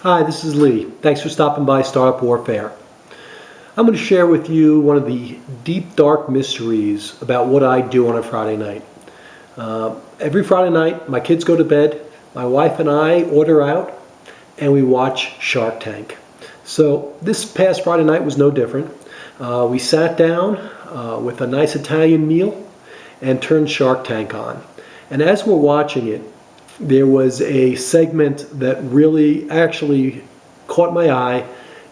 Hi, this is Lee. Thanks for stopping by Startup Warfare. I'm going to share with you one of the deep, dark mysteries about what I do on a Friday night. Every Friday night, my kids go to bed, my wife and I order out, and we watch Shark Tank. So this past Friday night was no different. We sat down with a nice Italian meal and turned Shark Tank on. And as we're watching it, there was a segment that really actually caught my eye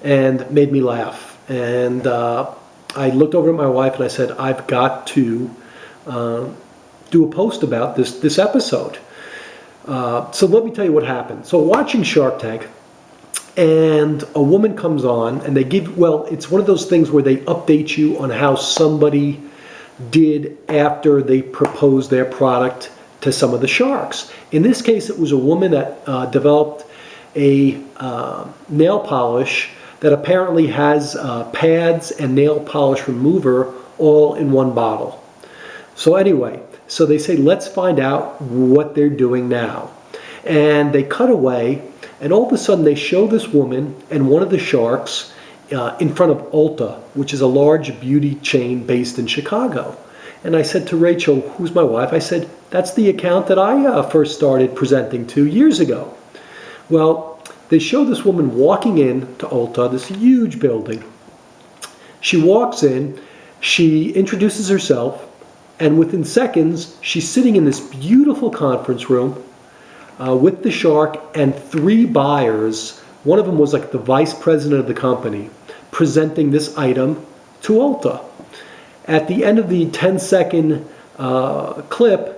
and made me laugh. And I looked over at my wife and I said, I've got to do a post about this episode. So let me tell you what happened. So watching Shark Tank, and a woman comes on and they give, well, it's one of those things where they update you on how somebody did after they proposed their product to some of the sharks. In this case, it was a woman that developed a nail polish that apparently has pads and nail polish remover all in one bottle. So anyway, so they say, let's find out what they're doing now. And they cut away, and all of a sudden they show this woman and one of the sharks in front of Ulta, which is a large beauty chain based in Chicago. And I said to Rachel, who's my wife, I said, that's the account that I first started presenting to years ago. Well, they show this woman walking in to Ulta, this huge building. She walks in, she introduces herself, and within seconds, she's sitting in this beautiful conference room with the shark and three buyers. One of them was like the vice president of the company, presenting this item to Ulta. At the end of the 10-second clip,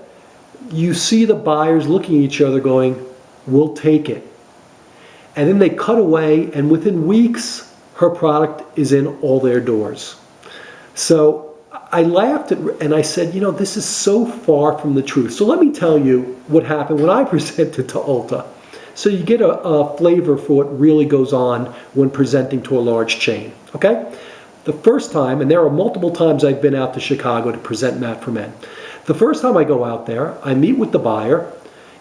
you see the buyers looking at each other going, we'll take it. And then they cut away, and within weeks, her product is in all their doors. So I laughed and I said, you know, this is so far from the truth. So let me tell you what happened when I presented to Ulta. So you get a flavor for what really goes on when presenting to a large chain, okay? The first time, and there are multiple times I've been out to Chicago to present Mat for Men. The first time I go out there, I meet with the buyer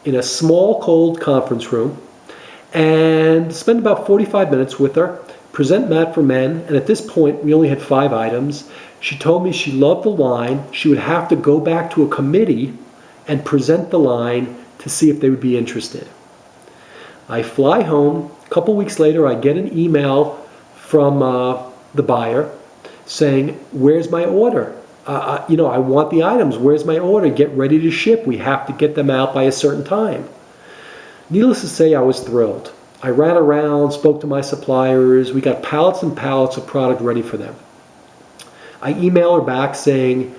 in a small, cold conference room and spend about 45 minutes with her, present Mat for Men, and at this point, we only had 5 items. She told me she loved the line. She would have to go back to a committee and present the line to see if they would be interested. I fly home. A couple weeks later, I get an email from the buyer saying, where's my order? You know, I want the items. Where's my order? Get ready to ship. We have to get them out by a certain time. Needless to say, I was thrilled. I ran around, spoke to my suppliers. We got pallets and pallets of product ready for them. I email her back saying,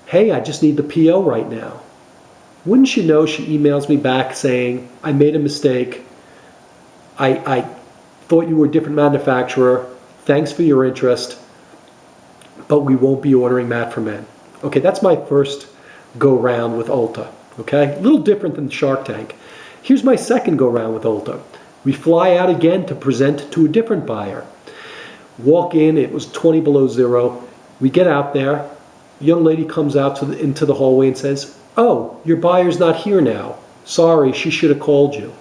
hey, I just need the PO right now. Wouldn't you know, she emails me back saying, I made a mistake. I thought you were a different manufacturer. Thanks for your interest, but we won't be ordering Mat for Men. Okay, that's my first go-round with Ulta. Okay, a little different than Shark Tank. Here's my second go-round with Ulta. We fly out again to present to a different buyer. Walk in, it was 20 below zero. We get out there. A young lady comes out into the hallway and says, oh, your buyer's not here now. Sorry, she should have called you.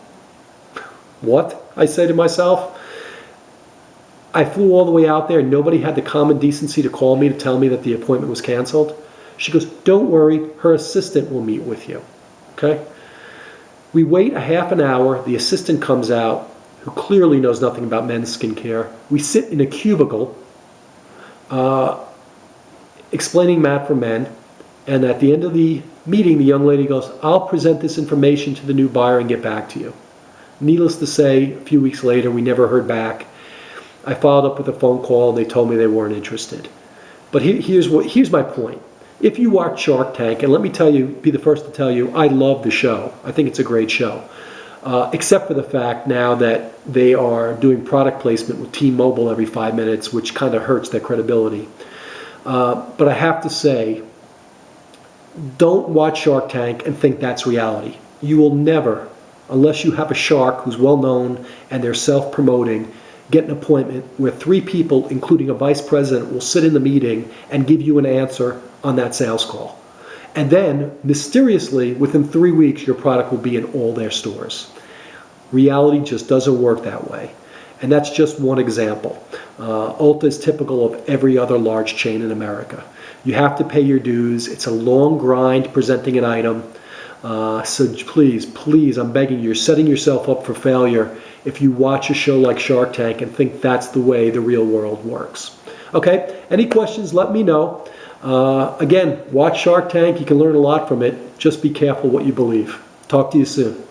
What? I say to myself. I flew all the way out there and nobody had the common decency to call me to tell me that the appointment was canceled. She goes, don't worry, her assistant will meet with you. Okay? We wait a half an hour. The assistant comes out, who clearly knows nothing about men's skincare. We sit in a cubicle explaining Mat for Men. And at the end of the meeting, the young lady goes, I'll present this information to the new buyer and get back to you. Needless to say, a few weeks later, we never heard back. I followed up with a phone call and they told me they weren't interested. But here's my point. If you watch Shark Tank, and let me tell you, be the first to tell you, I love the show. I think it's a great show. Except for the fact now that they are doing product placement with T-Mobile every 5 minutes, which kind of hurts their credibility. But I have to say, don't watch Shark Tank and think that's reality. You will never, unless you have a shark who's well known and they're self-promoting, get an appointment where 3 people, including a vice president, will sit in the meeting and give you an answer on that sales call. And then, mysteriously, within 3 weeks, your product will be in all their stores. Reality just doesn't work that way. And that's just one example. Ulta is typical of every other large chain in America. You have to pay your dues. It's a long grind presenting an item. So please, please, I'm begging you, you're setting yourself up for failure if you watch a show like Shark Tank and think that's the way the real world works. Okay, any questions, let me know. Again, watch Shark Tank. You can learn a lot from it. Just be careful what you believe. Talk to you soon.